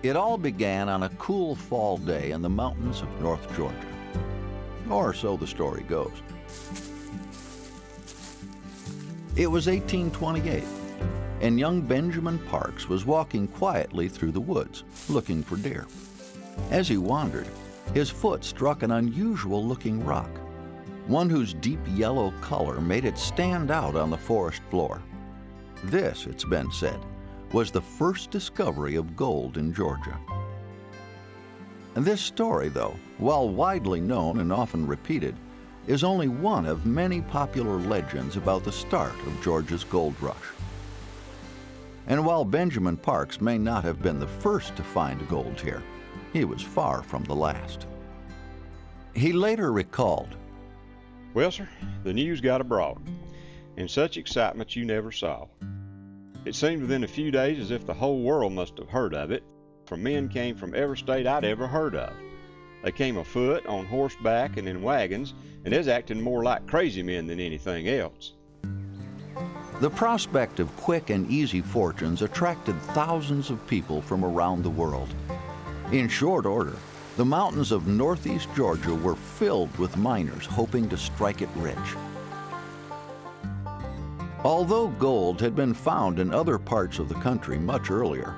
It all began on a cool fall day in the mountains of North Georgia. Or so the story goes. It was 1828, and young Benjamin Parks was walking quietly through the woods, looking for deer. As he wandered, his foot struck an unusual-looking rock, one whose deep yellow color made it stand out on the forest floor. This, it's been said, was the first discovery of gold in Georgia. And this story, though, while widely known and often repeated, is only one of many popular legends about the start of Georgia's gold rush. And while Benjamin Parks may not have been the first to find gold here, he was far from the last. He later recalled, "Well, sir, the news got abroad, and such excitement you never saw. It seemed within a few days as if the whole world must have heard of it, for men came from every state I'd ever heard of. They came afoot, on horseback, and in wagons, and is acting more like crazy men than anything else." The prospect of quick and easy fortunes attracted thousands of people from around the world. In short order, the mountains of northeast Georgia were filled with miners hoping to strike it rich. Although gold had been found in other parts of the country much earlier,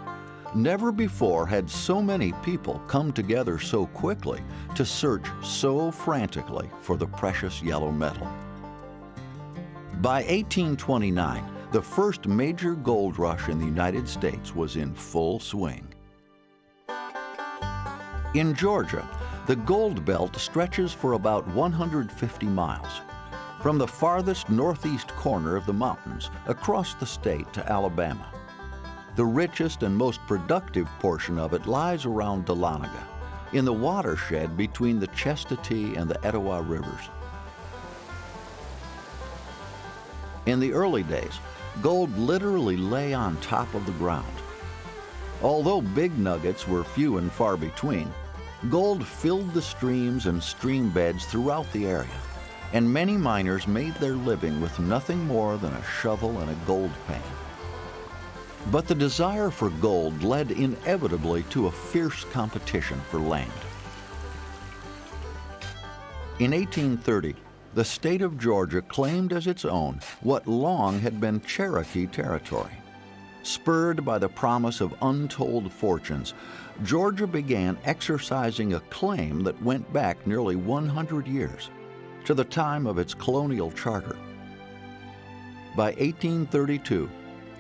never before had so many people come together so quickly to search so frantically for the precious yellow metal. By 1829, the first major gold rush in the United States was in full swing. In Georgia, the gold belt stretches for about 150 miles, from the farthest northeast corner of the mountains across the state to Alabama. The richest and most productive portion of it lies around Dahlonega, in the watershed between the Chestatee and the Etowah rivers. In the early days, gold literally lay on top of the ground. Although big nuggets were few and far between, gold filled the streams and stream beds throughout the area, and many miners made their living with nothing more than a shovel and a gold pan. But the desire for gold led inevitably to a fierce competition for land. In 1830, the state of Georgia claimed as its own what long had been Cherokee territory. Spurred by the promise of untold fortunes, Georgia began exercising a claim that went back nearly 100 years, to the time of its colonial charter. By 1832,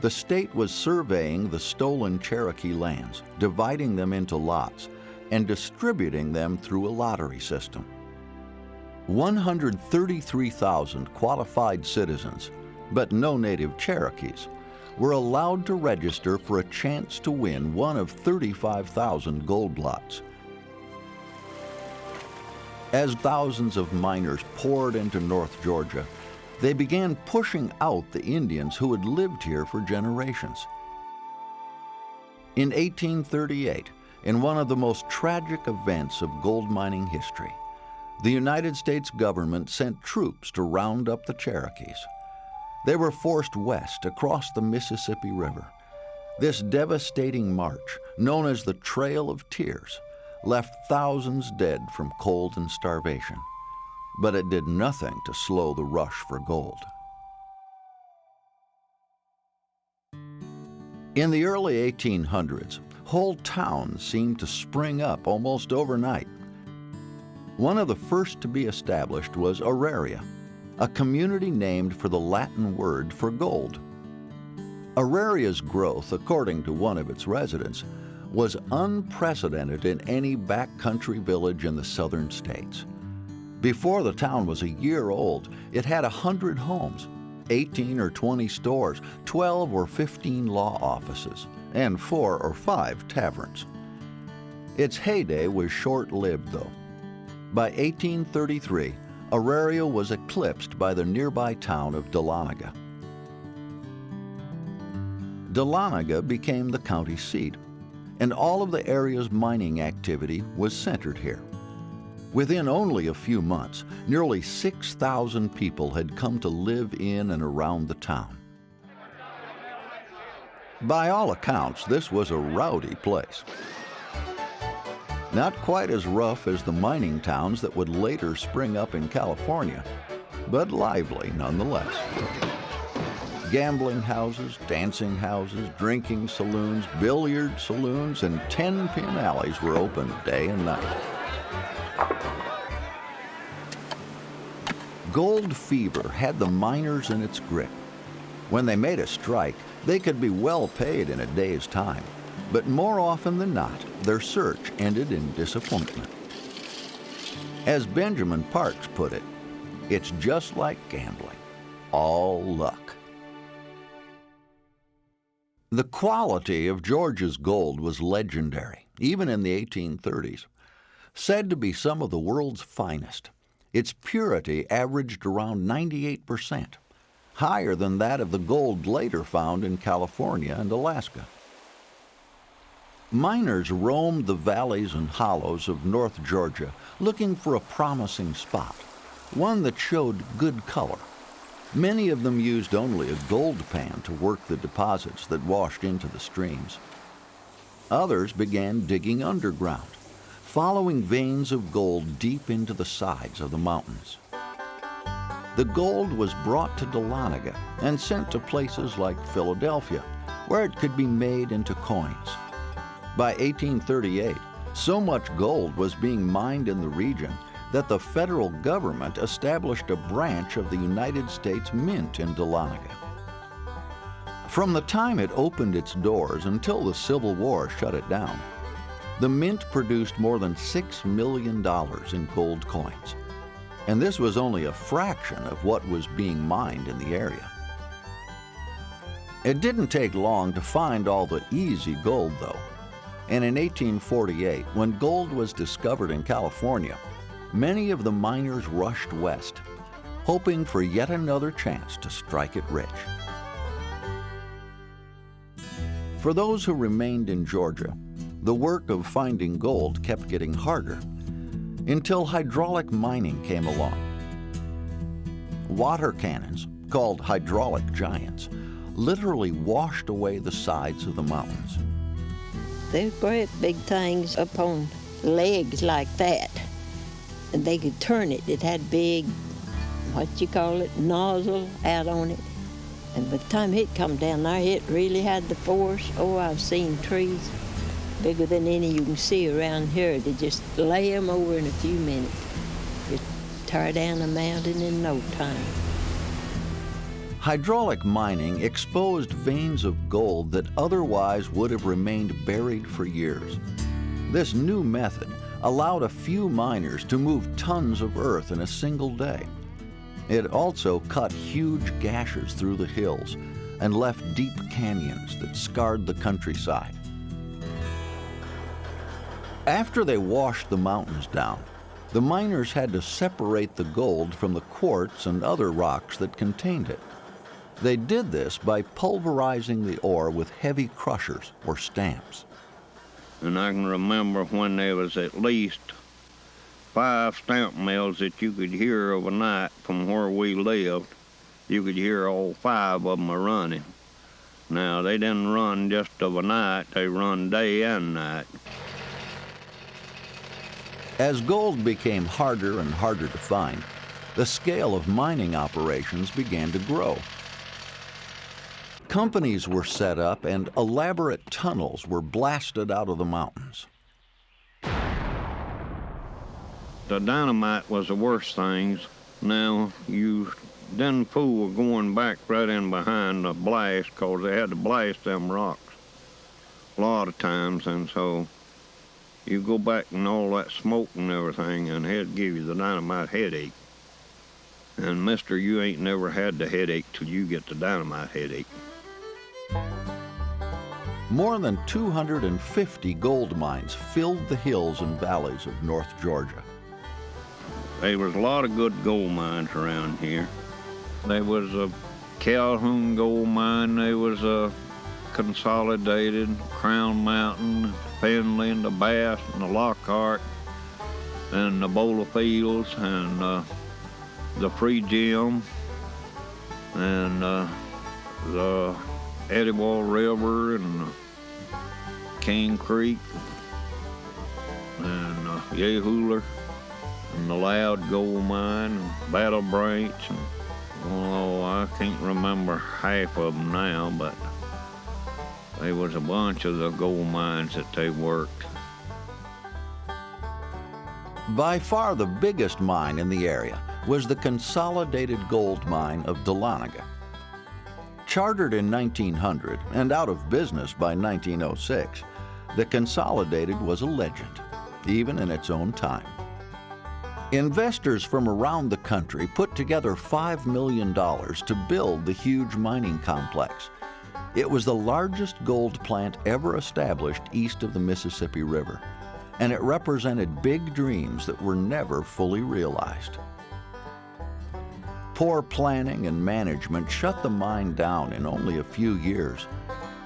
the state was surveying the stolen Cherokee lands, dividing them into lots, and distributing them through a lottery system. 133,000 qualified citizens, but no native Cherokees, were allowed to register for a chance to win one of 35,000 gold lots. As thousands of miners poured into North Georgia, they began pushing out the Indians who had lived here for generations. In 1838, in one of the most tragic events of gold mining history, the United States government sent troops to round up the Cherokees. They were forced west across the Mississippi River. This devastating march, known as the Trail of Tears, left thousands dead from cold and starvation. But it did nothing to slow the rush for gold. In the early 1800s, whole towns seemed to spring up almost overnight. One of the first to be established was Auraria, a community named for the Latin word for gold. Auraria's growth, according to one of its residents, was unprecedented in any backcountry village in the southern states. Before the town was a year old, it had 100 homes, 18 or 20 stores, 12 or 15 law offices, and 4 or 5 taverns. Its heyday was short-lived, though. By 1833, Auraria was eclipsed by the nearby town of Dahlonega. Dahlonega became the county seat, and all of the area's mining activity was centered here. Within only a few months, nearly 6,000 people had come to live in and around the town. By all accounts, this was a rowdy place. Not quite as rough as the mining towns that would later spring up in California, but lively nonetheless. Gambling houses, dancing houses, drinking saloons, billiard saloons, and 10-pin alleys were open day and night. Gold fever had the miners in its grip. When they made a strike, they could be well paid in a day's time, but more often than not, their search ended in disappointment. As Benjamin Parks put it, it's just like gambling, all luck. The quality of Georgia's gold was legendary, even in the 1830s. Said to be some of the world's finest, its purity averaged around 98%, higher than that of the gold later found in California and Alaska. Miners roamed the valleys and hollows of North Georgia looking for a promising spot, one that showed good color. Many of them used only a gold pan to work the deposits that washed into the streams. Others began digging underground, following veins of gold deep into the sides of the mountains. The gold was brought to Dahlonega and sent to places like Philadelphia, where it could be made into coins. By 1838, so much gold was being mined in the region that the federal government established a branch of the United States Mint in Dahlonega. From the time it opened its doors until the Civil War shut it down, the mint produced more than $6 million in gold coins. And this was only a fraction of what was being mined in the area. It didn't take long to find all the easy gold, though. And in 1848, when gold was discovered in California, many of the miners rushed west, hoping for yet another chance to strike it rich. For those who remained in Georgia, the work of finding gold kept getting harder until hydraulic mining came along. Water cannons, called hydraulic giants, literally washed away the sides of the mountains. They're great big things upon legs like that. And they could turn it. It had big, nozzle out on it. And by the time it come down there, it really had the force. Oh, I've seen trees bigger than any you can see around here. They just lay them over in a few minutes. Just tear down a mountain in no time. Hydraulic mining exposed veins of gold that otherwise would have remained buried for years. This new method allowed a few miners to move tons of earth in a single day. It also cut huge gashes through the hills and left deep canyons that scarred the countryside. After they washed the mountains down, the miners had to separate the gold from the quartz and other rocks that contained it. They did this by pulverizing the ore with heavy crushers or stamps. And I can remember when there was at least 5 stamp mills that you could hear overnight from where we lived. You could hear all 5 of them are running. Now, they didn't run just overnight, they run day and night. As gold became harder and harder to find, the scale of mining operations began to grow. Companies were set up and elaborate tunnels were blasted out of the mountains. The dynamite was the worst things. Now, you didn't fool with going back right in behind the blast, because they had to blast them rocks a lot of times, and so you go back and all that smoke and everything, and it'd give you the dynamite headache. And mister, you ain't never had the headache till you get the dynamite headache. More than 250 gold mines filled the hills and valleys of North Georgia. There was a lot of good gold mines around here. There was a Calhoun gold mine, there was a Consolidated, Crown Mountain, Finley, and the Bass, and the Lockhart, and the Boulder Fields, and the Free Gym, and the Eddywall River, and King Creek, and Yehuler, and the Loud Gold Mine, and Battle Branch, and I can't remember half of them now, but there was a bunch of the gold mines that they worked. By far the biggest mine in the area was the Consolidated Gold Mine of Dahlonega. Chartered in 1900 and out of business by 1906, the Consolidated was a legend, even in its own time. Investors from around the country put together $5 million to build the huge mining complex. It was the largest gold plant ever established east of the Mississippi River, and it represented big dreams that were never fully realized. Poor planning and management shut the mine down in only a few years,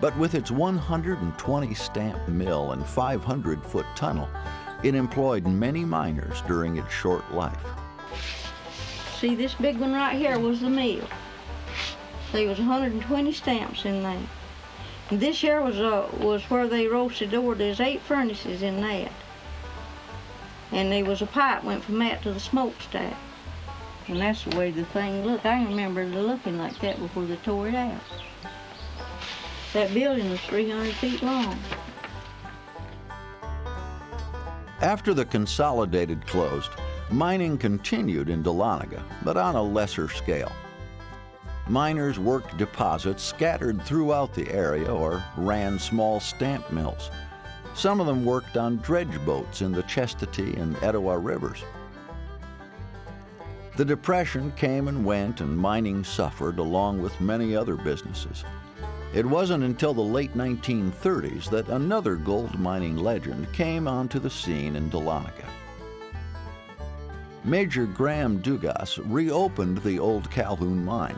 but with its 120 stamp mill and 500-foot tunnel, it employed many miners during its short life. See, this big one right here was the mill. There was 120 stamps in there. And this here was where they roasted ore. There's 8 furnaces in that. And there was a pipe went from that to the smokestack. And that's the way the thing looked. I remember it looking like that before they tore it out. That building was 300 feet long. After the Consolidated closed, mining continued in Dahlonega, but on a lesser scale. Miners worked deposits scattered throughout the area or ran small stamp mills. Some of them worked on dredge boats in the Chestatee and Etowah rivers. The Depression came and went, and mining suffered along with many other businesses. It wasn't until the late 1930s that another gold mining legend came onto the scene in Dahlonega. Major Graham Dugas reopened the old Calhoun mine,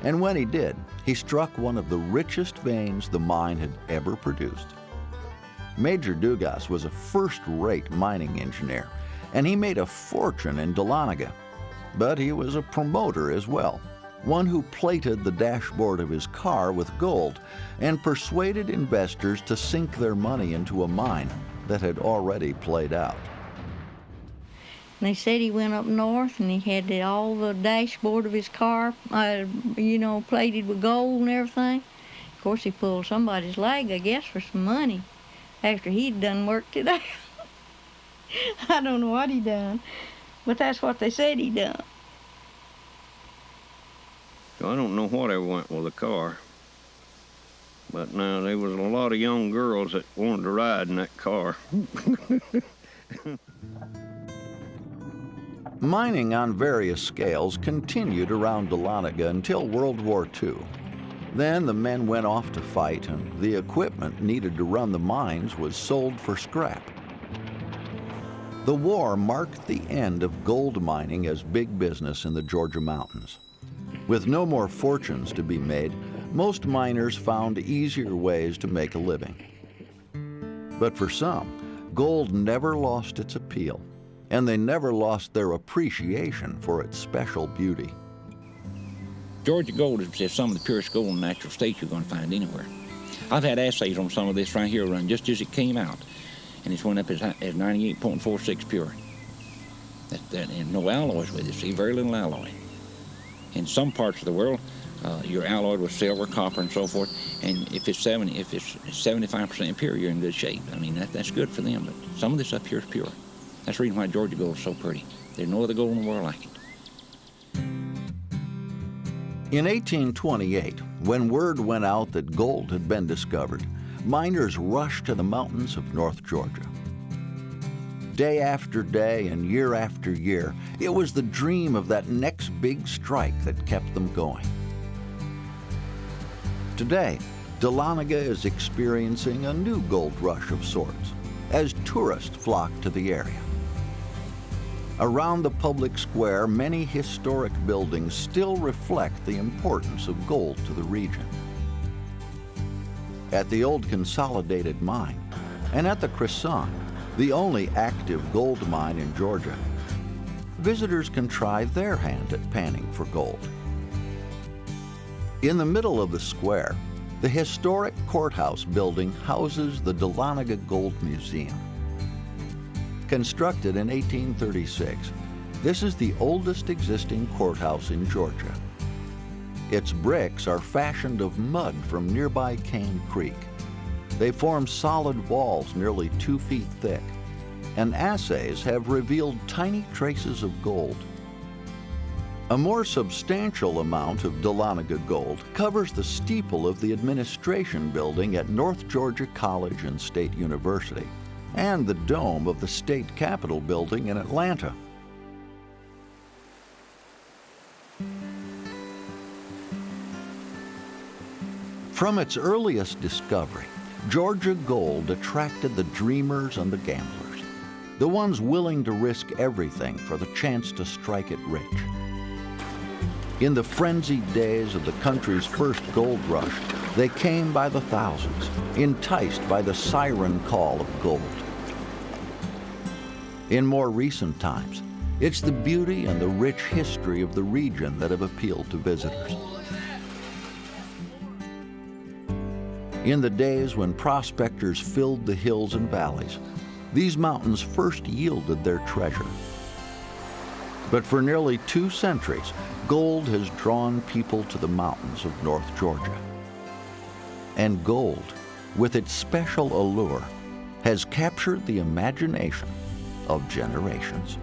and when he did, he struck one of the richest veins the mine had ever produced. Major Dugas was a first-rate mining engineer, and he made a fortune in Dahlonega, but he was a promoter as well, one who plated the dashboard of his car with gold and persuaded investors to sink their money into a mine that had already played out. And they said he went up north and he had all the dashboard of his car, plated with gold and everything. Of course, he pulled somebody's leg, I guess, for some money after he'd done worked it out. I don't know what he done, but that's what they said he done. I don't know what ever went with the car, but now there was a lot of young girls that wanted to ride in that car. Mining on various scales continued around Dahlonega until World War II. Then the men went off to fight, and the equipment needed to run the mines was sold for scrap. The war marked the end of gold mining as big business in the Georgia mountains. With no more fortunes to be made, most miners found easier ways to make a living. But for some, gold never lost its appeal, and they never lost their appreciation for its special beauty. Georgia gold is some of the purest gold in natural state you're going to find anywhere. I've had assays on some of this right here run just as it came out, and it's went up as 98.46 pure. And no alloys with it, see, very little alloy. In some parts of the world, you're alloyed with silver, copper, and so forth, and if it's 75% pure, you're in good shape. I mean, that's good for them, but some of this up here is pure. That's the reason why Georgia gold is so pretty. There's no other gold in the world like it. In 1828, when word went out that gold had been discovered, miners rushed to the mountains of North Georgia. Day after day and year after year, it was the dream of that next big strike that kept them going. Today, Dahlonega is experiencing a new gold rush of sorts as tourists flock to the area. Around the public square, many historic buildings still reflect the importance of gold to the region. At the old Consolidated mine and at the Crescent, the only active gold mine in Georgia, visitors can try their hand at panning for gold. In the middle of the square, the historic courthouse building houses the Dahlonega Gold Museum. Constructed in 1836, this is the oldest existing courthouse in Georgia. Its bricks are fashioned of mud from nearby Cane Creek. They form solid walls nearly 2 feet thick, and assays have revealed tiny traces of gold. A more substantial amount of Dahlonega gold covers the steeple of the administration building at North Georgia College and State University, and the dome of the State Capitol building in Atlanta. From its earliest discovery, Georgia gold attracted the dreamers and the gamblers, the ones willing to risk everything for the chance to strike it rich. In the frenzied days of the country's first gold rush, they came by the thousands, enticed by the siren call of gold. In more recent times, it's the beauty and the rich history of the region that have appealed to visitors. In the days when prospectors filled the hills and valleys, these mountains first yielded their treasure. But for nearly 2 centuries, gold has drawn people to the mountains of North Georgia. And gold, with its special allure, has captured the imagination of generations.